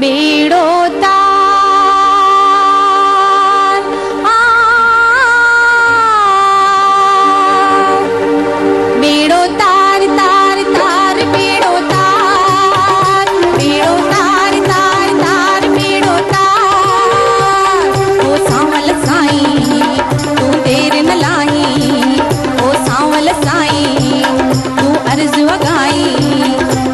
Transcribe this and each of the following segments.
बेड़ो तार बेड़ो तार तार तार बेड़ो तार बेड़ो तार तार तार बेड़ो तार ओ सांवल साईं तू देर न लाई ओ सांवल साईं तू अर्ज वगाई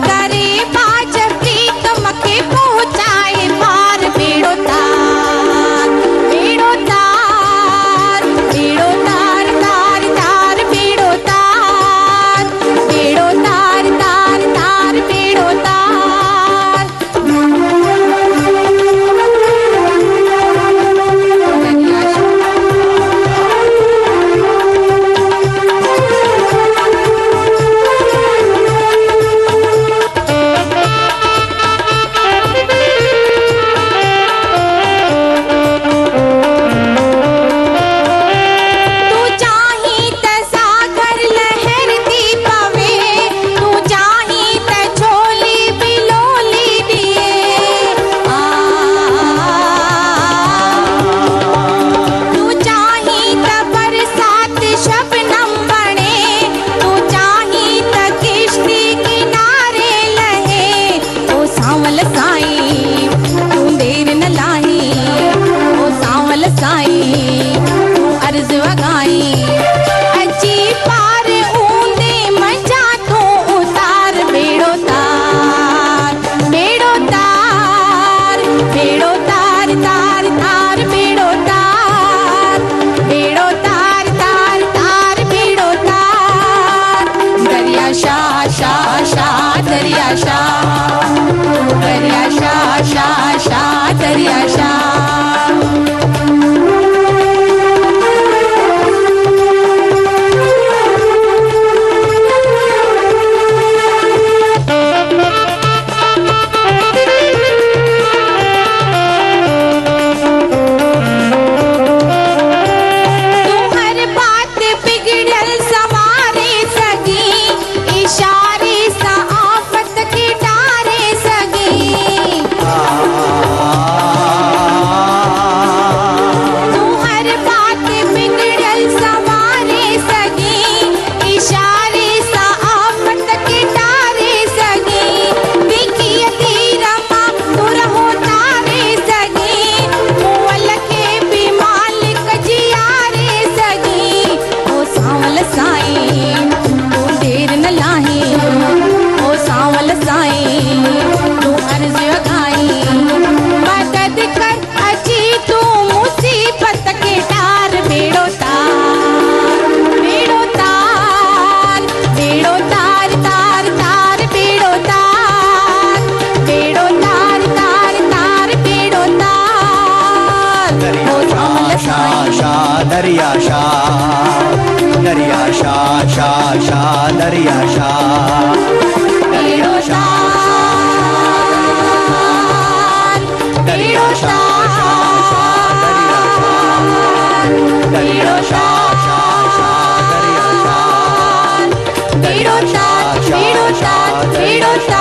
करे बाज प्रीत मके पहुंचाए पार बेड़ो तार बेड़ो तार बेड़ो तार तार तार बेड़ो तार बेड़ो तार तार तार बेड़ो तार तू चाही त सागर लहरती पवे तू चाही त झोली बिलोली दिए तू चाही त बरसात शबनम बने तू चाही त किश्ती किनारे लहे ओ सांवल साईं तू देर न लाई ओ सांवल साईं तू अर्ज वगाई अची पार ऊंदे मंझा तू उतार बेड़ो तार बेड़ो तार बेड़ो तार तार तार बेड़ो तार बेड़ो तार तार तार बेड़ो तार दरिया शाह शाह शाह दरिया शाह दरिया शाह शाह शाह दरिया शाह तू हर बात बिगड़ल संवारे सगी इशारे सा आफत के डारे सगी तू हर बात बिगड़ल संवारे सगी इशारे सा आफत के डारे सगी देखिए तीरमा तुर हो तारे सगी मुअल के भी मालिक जियारे सगी ओ सांवल साईं तू देर न लाही ओ सांवल साईं तू अर्ज वगाई मदद कर अजी तू मुसीबत के तार बेड़ो तार बेड़ो तार बेड़ो तार तार तार बेड़ो तार बेड़ो तार तार तार बेड़ो तार ओ सांवल साईं दरिया शाह दरिया शाह शाह शाह दरिया शाह बेड़ो तार बेड़ो तार दरिया शाह शाह शाह दरिया शाह बेड़ो तार बेड़ो तार बेड़ो तार